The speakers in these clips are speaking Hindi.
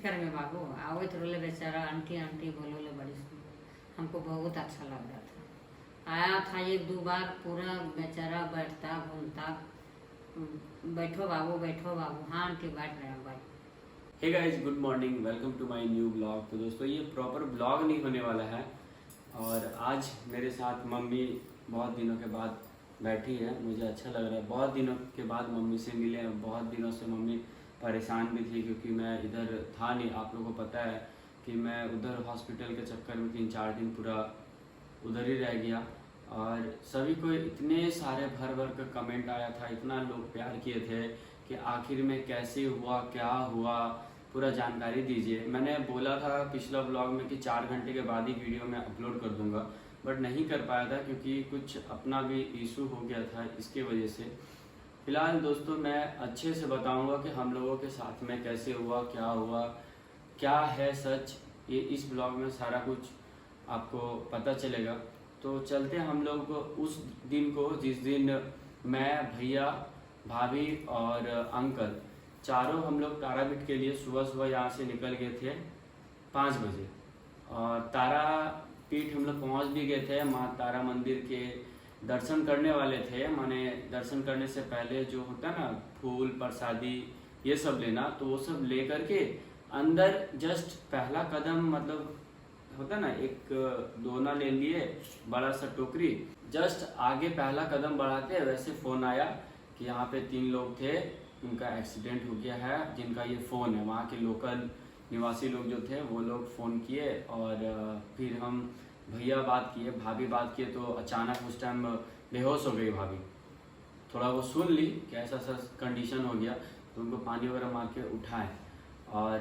कर में बाबू आवत रोले बेचारा आंटी आंटी बोलोले बड़ी हमको बहुत अच्छा लग रहा था। आया था एक दो बार, पूरा बेचारा बैठता घूमता, बैठो बाबू, हाँ आंटी बैठ रहे हैं भाई। Hey guys, good morning, welcome to my new blog. तो दोस्तों ये प्रॉपर ब्लॉग नहीं होने वाला है और आज मेरे साथ मम्मी बहुत दिनों के बाद बैठी है। मुझे अच्छा लग रहा है, बहुत दिनों के बाद मम्मी से मिले। बहुत दिनों से मम्मी परेशान भी थी क्योंकि मैं इधर था नहीं। आप लोगों को पता है कि मैं उधर हॉस्पिटल के चक्कर में 3-4 दिन पूरा उधर ही रह गया और सभी को इतने सारे भर भर कर कमेंट आया था, इतना लोग प्यार किए थे कि आखिर में कैसे हुआ, क्या हुआ, पूरा जानकारी दीजिए। मैंने बोला था पिछला ब्लॉग में कि 4 घंटे के बाद ही वीडियो मैं अपलोड कर दूंगा, बट नहीं कर पाया था क्योंकि कुछ अपना भी इशू हो गया था, इसके वजह से। फिलहाल दोस्तों मैं अच्छे से बताऊंगा कि हम लोगों के साथ में कैसे हुआ, क्या है सच, ये इस ब्लॉग में सारा कुछ आपको पता चलेगा। तो चलते हम लोग उस दिन को जिस दिन मैं, भैया, भाभी और अंकल चारों हम लोग तारापीठ के लिए सुबह यहाँ से निकल गए थे 5 बजे और तारापीठ हम लोग पहुँच भी गए थे। माँ तारा मंदिर के दर्शन करने वाले थे। माने दर्शन करने से पहले जो होता है ना, फूल प्रसादी ये सब लेना, तो वो सब ले करके अंदर जस्ट पहला कदम, मतलब होता है ना, एक दोना ले लिए, बड़ा सा टोकरी, जस्ट आगे पहला कदम बढ़ाते वैसे फ़ोन आया कि यहाँ पे 3 लोग थे, उनका एक्सीडेंट हो गया है, जिनका ये फ़ोन है। वहाँ के लोकल निवासी लोग जो थे वो लोग फ़ोन किए और फिर हम भैया बात किए, भाभी बात किए, तो अचानक उस टाइम बेहोश हो गई भाभी। थोड़ा वो सुन ली कि ऐसा ऐसा कंडीशन हो गया, तो उनको पानी वगैरह मार के उठाए और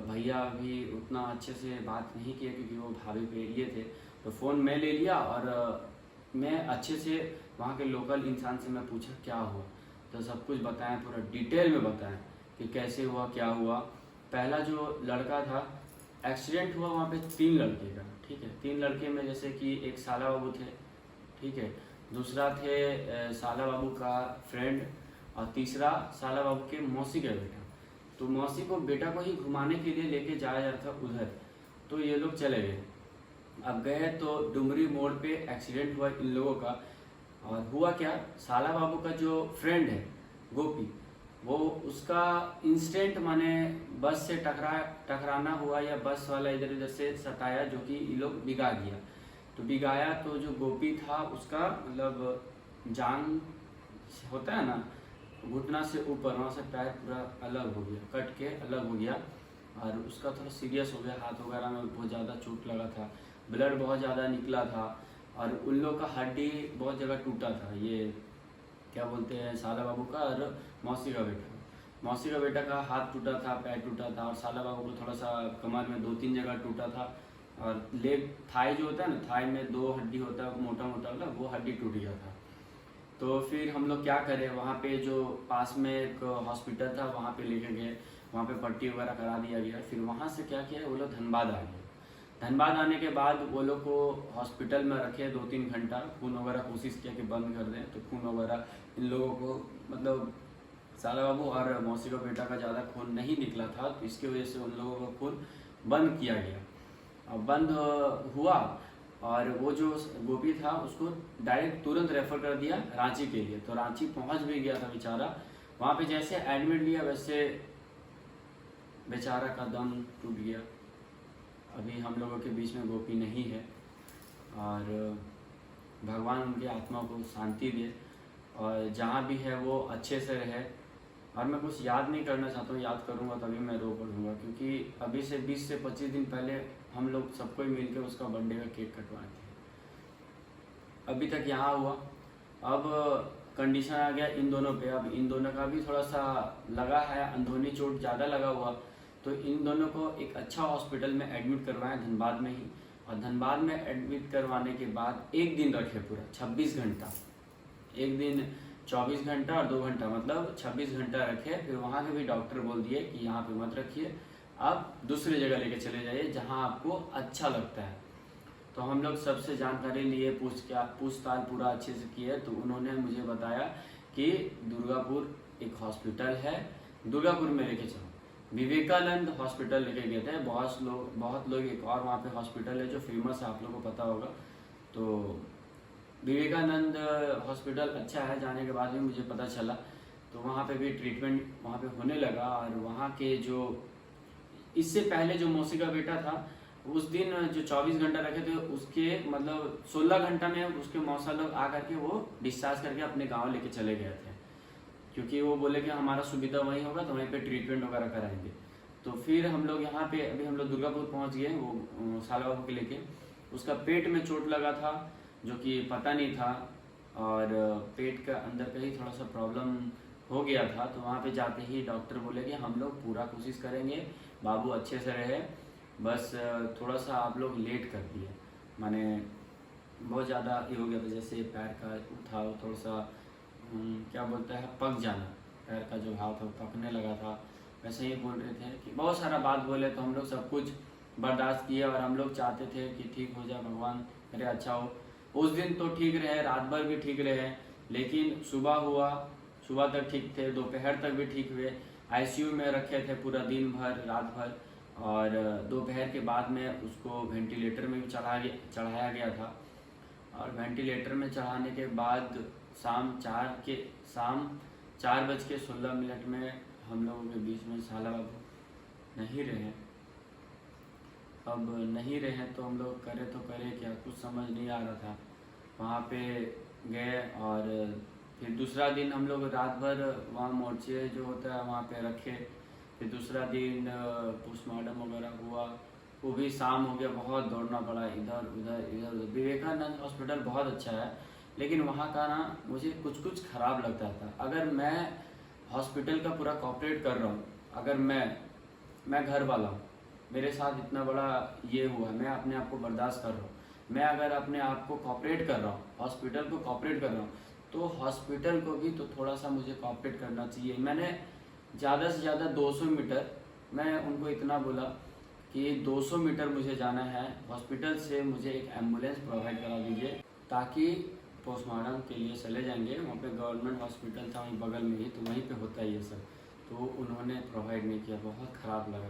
भैया भी उतना अच्छे से बात नहीं किए क्योंकि वो भाभी पे ये थे। तो फ़ोन मैं ले लिया और मैं अच्छे से वहाँ के लोकल इंसान से मैं पूछा क्या हुआ, तो सब कुछ बताएं, पूरा डिटेल में बताएं कि कैसे हुआ, क्या हुआ। पहला जो लड़का था, एक्सीडेंट हुआ वहाँ पे 3 लड़के का, ठीक है। 3 लड़के में जैसे कि एक साला बाबू थे, ठीक है, दूसरा थे साला बाबू का फ्रेंड और तीसरा साला बाबू के मौसी का बेटा। तो मौसी को बेटा को ही घुमाने के लिए लेके जाया जा रहा था उधर, तो ये लोग चले गए। अब गए तो डुमरी मोड़ पे एक्सीडेंट हुआ इन लोगों का। और हुआ क्या, साला बाबू का जो फ्रेंड है गोपी, वो उसका इंस्टेंट माने बस से टकराना हुआ या बस वाला इधर उधर से सताया, जो कि ये लोग बिगा गया। तो बिगाया तो जो गोपी था उसका मतलब जान होता है ना, घुटना से ऊपर, वहाँ से पैर पूरा अलग हो गया, कट के अलग हो गया और उसका थोड़ा सीरियस हो गया। हाथ वगैरह में बहुत ज़्यादा चोट लगा था, ब्लड बहुत ज़्यादा निकला था और उन लोग का हड्डी बहुत जगह टूटा था। ये क्या बोलते हैं, साला बाबू का और मौसी का बेटा का हाथ टूटा था, पैर टूटा था और साला बाबू को थोड़ा सा कमर में 2-3 जगह टूटा था और लेग थाई जो होता है ना, थाई में 2 हड्डी होता है मोटा मोटा वाला, वो हड्डी टूट गया था। तो फिर हम लोग क्या करें, वहाँ पे जो पास में एक हॉस्पिटल था वहाँ पे लेके गए, वहाँ पे पट्टी वगैरह करा दिया गया। फिर वहाँ से क्या किया, वो लोग धनबाद आ गए। धनबाद आने के बाद वो लोग को हॉस्पिटल में रखे 2-3 घंटा, खून वगैरह कोशिश किया कि बंद कर दें, तो खून वगैरह इन लोगों को, मतलब साला बाबू और मौसी का बेटा का ज़्यादा खून नहीं निकला था, तो इसकी वजह से उन लोगों का खून बंद किया गया। अब बंद हुआ और वो जो गोपी था उसको डायरेक्ट तुरंत रेफर कर दिया रांची के लिए। तो रांची पहुंच भी गया था बेचारा। वहाँ पे जैसे एडमिट लिया वैसे बेचारा का दम टूट गया। अभी हम लोगों के बीच में गोपी नहीं है और भगवान उनकी आत्मा को शांति दे और जहाँ भी है वो अच्छे से रहे। और मैं कुछ याद नहीं करना चाहता हूँ, याद करूँगा तभी मैं रो पड़ूँगा क्योंकि अभी से 20 से 25 दिन पहले हम लोग सबको मिल के उसका बर्थडे का केक कटवाए थे। अभी तक यहाँ हुआ, अब कंडीशन आ गया इन दोनों पे। अब इन दोनों का भी थोड़ा सा लगा है, अंदरूनी चोट ज़्यादा लगा हुआ, तो इन दोनों को एक अच्छा हॉस्पिटल में एडमिट करवाएं धनबाद में ही। और धनबाद में एडमिट करवाने के बाद 1 दिन रखे पूरा 26 घंटा, एक दिन 24 घंटा और 2 घंटा, मतलब 26 घंटा रखे। फिर वहाँ के भी डॉक्टर बोल दिए कि यहाँ पे मत रखिए, आप दूसरी जगह लेके चले जाइए जहाँ आपको अच्छा लगता है। तो हम लोग सबसे जानकारी लिए, पूछताछ पूरा अच्छे से किए, तो उन्होंने मुझे बताया कि दुर्गापुर एक हॉस्पिटल है, दुर्गापुर में लेके चलो। विवेकानंद हॉस्पिटल लेके गए थे। बहुत लोग एक और वहाँ पे हॉस्पिटल है जो फेमस है, आप लोगों को पता होगा। तो विवेकानंद हॉस्पिटल अच्छा है, जाने के बाद भी मुझे पता चला। तो वहाँ पे भी ट्रीटमेंट वहाँ पे होने लगा। और वहाँ के जो इससे पहले जो मौसी का बेटा था, उस दिन जो 24 घंटा रखे थे, उसके मतलब 16 घंटा में उसके मौसा लोग आ करके वो डिस्चार्ज करके अपने गाँव लेके चले गए थे, क्योंकि वो बोले कि हमारा सुविधा वहीं होगा तो वहीं पे ट्रीटमेंट वगैरह कराएंगे। तो फिर हम लोग यहाँ पे अभी हम लोग दुर्गापुर पहुँच गए, वो साला बाबू के लेके। उसका पेट में चोट लगा था जो कि पता नहीं था, और पेट का अंदर कहीं थोड़ा सा प्रॉब्लम हो गया था। तो वहाँ पे जाते ही डॉक्टर बोले कि हम लोग पूरा कोशिश करेंगे बाबू अच्छे से रहे, बस थोड़ा सा आप लोग लेट कर दिए, माने बहुत ज़्यादा ये हो गया था, जैसे पैर का था वो थोड़ा सा क्या बोलता है, पक जाना, पैर का जो घाव था वो पकने लगा था। वैसे ही बोल रहे थे कि बहुत सारा बात बोले, तो हम लोग सब कुछ बर्दाश्त किए और हम लोग चाहते थे कि ठीक हो जाए, भगवान करे अच्छा हो। उस दिन तो ठीक रहे, रात भर भी ठीक रहे, लेकिन सुबह हुआ, सुबह तक ठीक थे, दोपहर तक भी ठीक हुए। आईसीयू में रखे थे पूरा दिन भर, रात भर, और दोपहर के बाद में उसको वेंटिलेटर में भी चढ़ाया गया था। और वेंटिलेटर में चढ़ाने के बाद शाम 4:16 में हम लोगों के बीच में साला बाबू नहीं रहे। अब नहीं रहे तो हम लोग करे तो करे क्या, कुछ समझ नहीं आ रहा था। वहाँ पे गए और फिर दूसरा दिन हम लोग रात भर वहाँ मोर्चे जो होता है वहाँ पे रखे। फिर दूसरा दिन पोस्टमार्टम वगैरह हुआ, वो भी शाम हो गया, बहुत दौड़ना पड़ा इधर उधर। विवेकानंद हॉस्पिटल बहुत अच्छा है, लेकिन वहाँ का ना मुझे कुछ ख़राब लगता था। अगर मैं हॉस्पिटल का पूरा कॉपरेट कर रहा हूँ, अगर मैं घर वाला हूँ, मेरे साथ इतना बड़ा ये हुआ, मैं अपने आप को बर्दाश्त कर रहा हूँ, मैं अगर अपने आप को कॉपरेट कर रहा हूँ, हॉस्पिटल को कॉपरेट कर रहा हूँ, तो हॉस्पिटल को भी तो थोड़ा सा मुझे कॉपरेट करना चाहिए। मैंने ज़्यादा से ज़्यादा 200 मीटर, मैं उनको इतना बोला कि 200 मीटर मुझे जाना है, हॉस्पिटल से मुझे एक एम्बुलेंस प्रोवाइड करा दीजिए, ताकि पोस्टमार्टम के लिए चले जाएंगे। वहाँ पे गवर्नमेंट हॉस्पिटल था वहीं बगल में ही, तो वहीं पे होता है ये सब। तो उन्होंने प्रोवाइड नहीं किया, बहुत ख़राब लगा।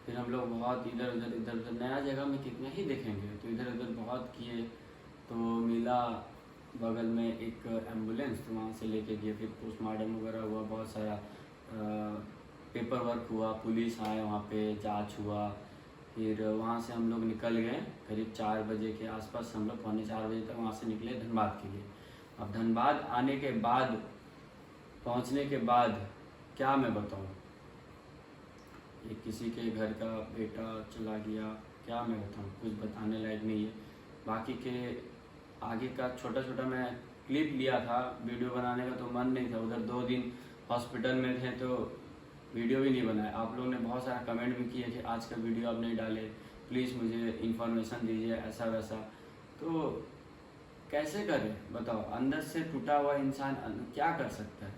फिर हम लोग बहुत इधर उधर नया जगह में कितना ही देखेंगे, तो इधर उधर बहुत किए, तो मिला बगल में एक एम्बुलेंस, तो वहाँ से लेके गए। फिर पोस्टमार्टम वगैरह हुआ, बहुत सारा पेपर वर्क हुआ, पुलिस आए, वहाँ पे जांच हुआ। फिर वहाँ से हम लोग निकल गए करीब 4 बजे के आसपास, हम लोग 3:45 बजे तक वहाँ से निकले धनबाद के लिए। अब धनबाद आने के बाद, पहुँचने के बाद क्या मैं बताऊँ, ये किसी के घर का बेटा चला गया, क्या मैं बताऊँ, कुछ बताने लायक नहीं है। बाकी के आगे का छोटा मैं क्लिप लिया था, वीडियो बनाने का तो मन नहीं था, उधर 2 दिन हॉस्पिटल में थे तो वीडियो भी नहीं बनाया। आप लोगों ने बहुत सारा कमेंट भी किए कि आज का वीडियो आप नहीं डाले, प्लीज़ मुझे इन्फॉर्मेशन दीजिए, ऐसा वैसा। तो कैसे करें बताओ, अंदर से टूटा हुआ इंसान क्या कर सकता है,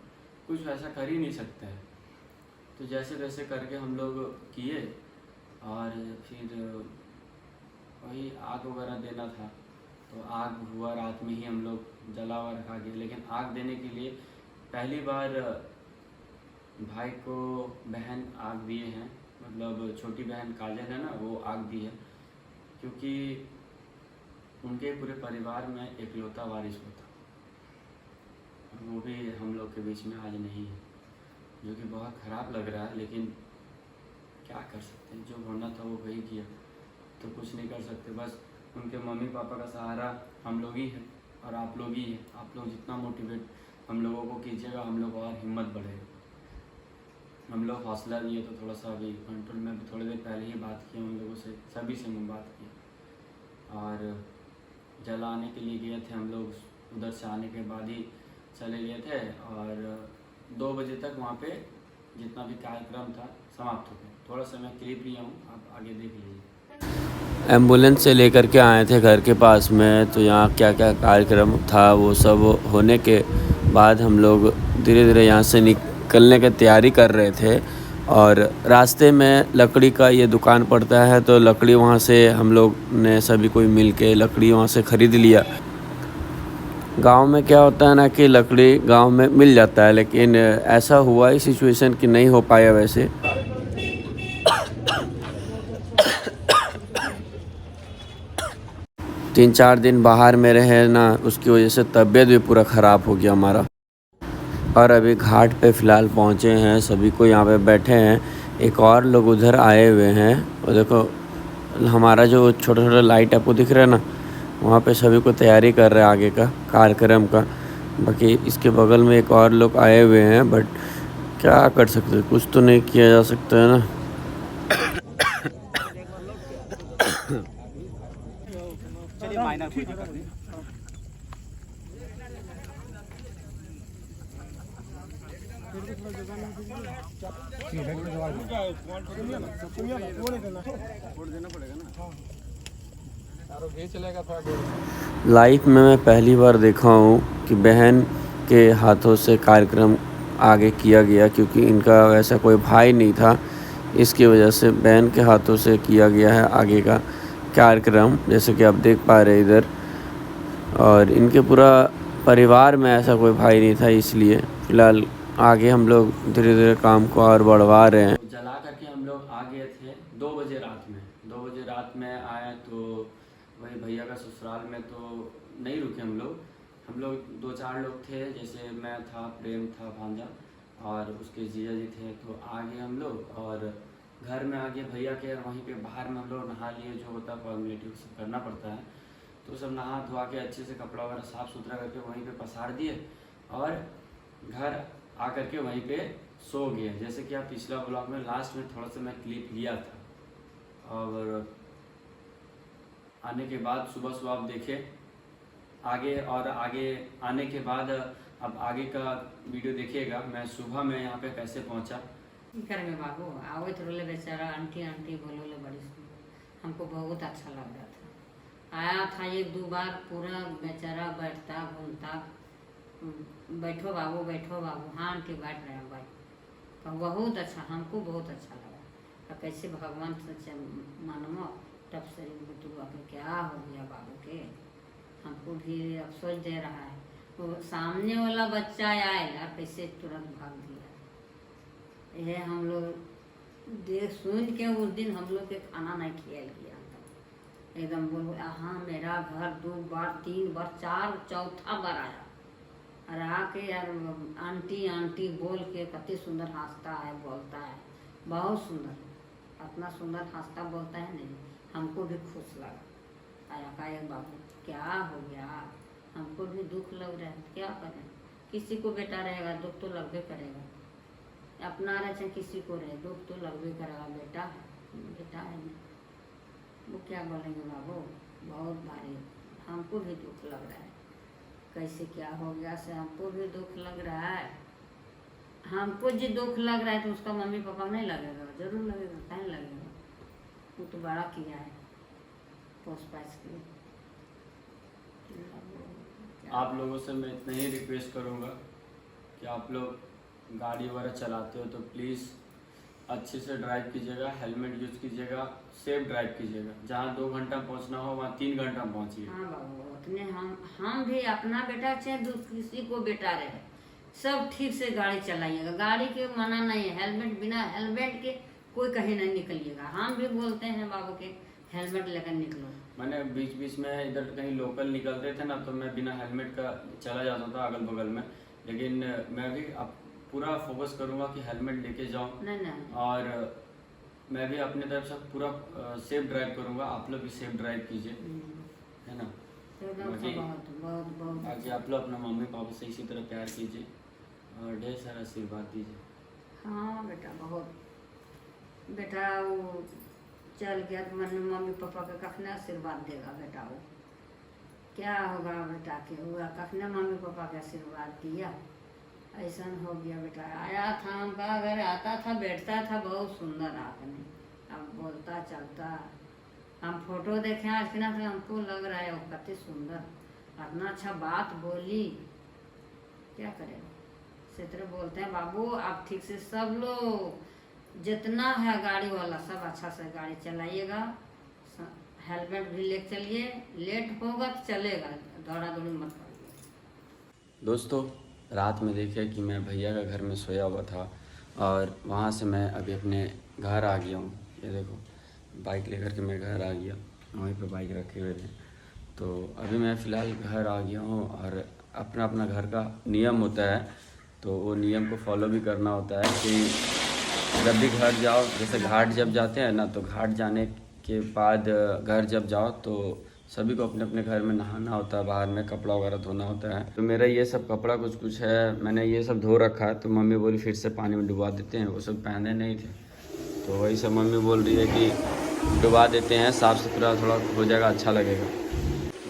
कुछ वैसा कर ही नहीं सकता है। तो जैसे तैसे करके हम लोग किए, और फिर वही आग वगैरह देना था, तो आग हुआ रात में ही, हम लोग जला हुआ रखा गया। लेकिन आग देने के लिए पहली बार भाई को बहन आग दिए हैं, मतलब छोटी बहन काजल है ना, वो आग दी है, क्योंकि उनके पूरे परिवार में इकलौता वारिस होता, वो भी हम लोग के बीच में आज नहीं है, जो कि बहुत ख़राब लग रहा है। लेकिन क्या कर सकते हैं, जो होना था वो वही किया, तो कुछ नहीं कर सकते। बस उनके मम्मी पापा का सहारा हम लोग ही हैं और आप लोग ही हैं। आप लोग जितना मोटिवेट हम लोगों को कीजिएगा, हम लोग और हिम्मत बढ़ेगा, हम लोग हौसला दिए तो थोड़ा सा अभी कंट्रोल में। थोड़ी देर पहले ही बात की उन लोगों से, सभी से मैं बात की, और जलाने के लिए गए थे हम लोग, उधर से आने के बाद ही चले गए थे, और 2 बजे तक वहाँ पे जितना भी कार्यक्रम था समाप्त हो गया। थोड़ा सा मैं क्लिप लिया हूँ, आप आगे देख लीजिए। एम्बुलेंस से लेकर के आए थे घर के पास में, तो यहाँ क्या क्या कार्यक्रम था वो सब होने के बाद हम लोग धीरे धीरे यहाँ से निकलने की तैयारी कर रहे थे। और रास्ते में लकड़ी का ये दुकान पड़ता है, तो लकड़ी वहाँ से हम लोग ने सभी कोई मिल के लकड़ी वहाँ से ख़रीद लिया। गांव में क्या होता है ना कि लकड़ी गांव में मिल जाता है, लेकिन ऐसा हुआ ही सिचुएशन कि नहीं हो पाया वैसे। 3-4 दिन बाहर में रहे ना, उसकी वजह से तबीयत भी पूरा ख़राब हो गया हमारा। और अभी घाट पे फ़िलहाल पहुँचे हैं, सभी को यहाँ पे बैठे हैं। एक और लोग उधर आए हुए हैं, और देखो हमारा जो छोटा छोटा लाइट आपको दिख रहा है ना, वहाँ पे सभी को तैयारी कर रहे हैं आगे का कार्यक्रम का। बाकी इसके बगल में एक और लोग आए हुए हैं, बट क्या कर सकते, कुछ तो नहीं किया जा सकता है ना। चलिए माइनर कोई दिक्कत नहीं। लाइफ में मैं पहली बार देखा हूँ कि बहन के हाथों से कार्यक्रम आगे किया गया, क्योंकि इनका वैसा कोई भाई नहीं था। इसकी वजह से बहन के हाथों से किया गया है आगे का कार्यक्रम, जैसे कि आप देख पा रहे इधर। और इनके पूरा परिवार में ऐसा कोई भाई नहीं था, इसलिए फ़िलहाल आगे हम लोग धीरे धीरे काम को और बढ़वा रहे हैं। जला करके हम लोग आ गए थे 2 बजे रात में। 2 बजे रात में आए तो वही भैया का ससुराल में तो नहीं रुके हम लोग 2-4 लोग थे, जैसे मैं था, प्रेम था भांजा, और उसके जीजा जी थे। तो आ गए हम लोग, और घर में आगे भैया के वहीं पे बाहर में हम लोग नहा लिए, जो होता है फॉर्मेलिटी सब करना पड़ता है। तो सब नहा धोआ के अच्छे से कपड़ा वगैरह साफ़ सुथरा करके वहीं पे पसार दिए, और घर आकर के वहीं पे सो गए। जैसे कि आप पिछला ब्लॉग में लास्ट में थोड़ा सा मैं क्लिप लिया था। और आने के बाद सुबह सुबह आप देखे आगे, और आगे आने के बाद अब आगे का वीडियो देखिएगा मैं सुबह में यहाँ पे कैसे पहुँचा। घर में बाबू आओ रोले बेचारा आंटी आंटी बोलोले बड़ी सुंदर, हमको बहुत अच्छा लग रहा था। आया था 1-2 बार, पूरा बेचारा बैठता घूमता, बैठो बाबू, हाँ आंटी बैठ रहे हैं भाई। तो बहुत अच्छा, हमको बहुत अच्छा लगा। तो कैसे भगवान सच्चे मानो तब से बुतुआ के क्या हो गया बाबू के, हमको भी अफसोस दे रहा है। वो सामने वाला बच्चा आएगा कैसे तुरंत भाग दिया। यह हम लोग देख सुन के उस दिन हम लोग के खाना नहीं खिया गया, एकदम बोल हाँ मेरा घर 2 बार 3 बार 4 चौथा बार आया, और आके यार आंटी आंटी बोल के कति सुंदर हंसता है बोलता है, बहुत सुंदर, इतना सुंदर हंसता बोलता है नहीं, हमको भी खुश लगा। आया का बाबू क्या हो गया, हमको भी दुख लग रहा है, क्या करें, किसी को बेटा रहेगा दुख तो लगभे करेगा, अपना रहे किसी को रहे दुख तो लगभे करेगा। बेटा है नहीं, वो क्या बोलेंगे बाबू, बहुत भारी, हमको भी दुख लग रहा है, कैसे क्या हो गया से हमको भी दुख लग रहा है। हमको जो दुख लग रहा है तो उसका मम्मी पापा नहीं लगेगा, जरूर लगेगा, कहीं लगेगा, वो तो बड़ा किया है पोस पास के। आप लोगों से मैं इतना ही रिक्वेस्ट करूँगा कि आप लोग गाड़ी वगैरह चलाते हो तो प्लीज़ अच्छे से ड्राइव कीजिएगा, हेलमेट यूज़ कीजिएगा, सेफ ड्राइव कीजिएगा। जहाँ 2 घंटा पहुँचना हो वहाँ 3 घंटा पहुँचिए। हाँ बाबू, उतने हम भी अपना बेटा चाहे किसी को बेटा रहे, सब ठीक से गाड़ी चलाइएगा। गाड़ी के मना नहीं है, हेलमेट बिना हेलमेट के कोई कहीं नहीं निकलिएगा। हम भी बोलते हैं बाबू के हेलमेट लेकर निकलो। मैंने बीच बीच में इधर कहीं लोकल निकलते थे ना, तो मैं बिना हेलमेट का चला जाता था अगल बगल में, लेकिन मैं भी अब पूरा फोकस करूँगा कि हेलमेट लेके जाऊँ। नहीं। और मैं भी अपनी तरफ से पूरा सेफ ड्राइव करूँगा, आप लोग भी सेफ ड्राइव कीजिए, है ना। बाकी आप लोग अपना मम्मी पापा से इसी तरह प्यार कीजिए और ढेर सारा आशीर्वाद दीजिए। हाँ बेटा, बहुत बेटा वो चल गया तो मम्मी पापा का कखने आशीर्वाद देगा बेटा, वो क्या होगा बेटा के हुआ, कखने मम्मी पापा का आशीर्वाद दिया, ऐसा हो गया बेटा। आया था हमका, अगर आता था बैठता था बहुत सुंदर आपने, अब बोलता चलता, हम फोटो देखे आज के ना तो हमको लग रहा है वो कति सुंदर, इतना अच्छा बात बोली, क्या करेगा इसी तरह बोलते हैं बाबू। आप ठीक से सब लोग जितना है गाड़ी वाला सब अच्छा से गाड़ी चलाइएगा, हेलमेट भी ले चलिए, लेट होगा तो चलेगा, दौड़ा दौड़ी मत करिए। दोस्तों रात में देखिए कि मैं भैया का घर में सोया हुआ था, और वहाँ से मैं अभी अपने घर आ गया हूँ। ये देखो बाइक लेकर के मैं घर आ गया, वहीं पे बाइक रखे हुए थे। तो अभी मैं फ़िलहाल घर आ गया हूँ और अपना अपना घर का नियम होता है, तो वो नियम को फॉलो भी करना होता है कि जब भी घर जाओ, जैसे घाट जब जाते हैं ना, तो घाट जाने के बाद घर जब जाओ तो सभी को अपने अपने घर में नहाना होता है, बाहर में कपड़ा वगैरह धोना होता है। तो मेरा ये सब कपड़ा कुछ कुछ है, मैंने ये सब धो रखा है, तो मम्मी बोली फिर से पानी में डुबा देते हैं, वो सब पहने नहीं थे, तो वही सब मम्मी बोल रही है कि डुबा देते हैं, साफ़ सुथरा थोड़ा हो जाएगा, अच्छा लगेगा।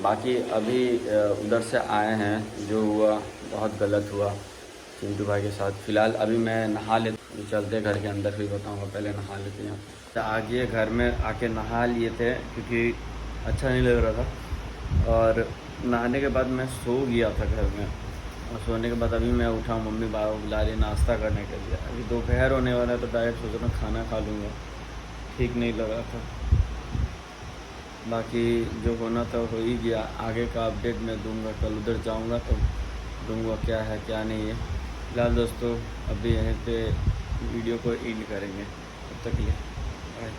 बाकी अभी उधर से आए हैं, जो हुआ बहुत गलत हुआ चिंटू भाई के साथ। फ़िलहाल अभी मैं नहा ले, चलते घर के अंदर, फिर बताऊँगा, पहले नहा लेते हैं। तो आगे घर में आके नहा लिए थे क्योंकि अच्छा नहीं लग रहा था, और नहाने के बाद मैं सो गया था घर में, और सोने के बाद अभी मैं उठा, मम्मी बाबा बुला रही नाश्ता करने के लिए। अभी दोपहर होने वाला है तो डायरेक्ट सोच रहा हूँ खाना खा लूँगा, ठीक नहीं लग रहा था। बाकी जो होना था हो ही गया, आगे का अपडेट मैं दूंगा, कल उधर जाऊंगा तो दूंगा क्या है क्या नहीं है। फिलहाल दोस्तों अभी यहीं पे वीडियो को एंड करेंगे, तब तक के लिए बाय।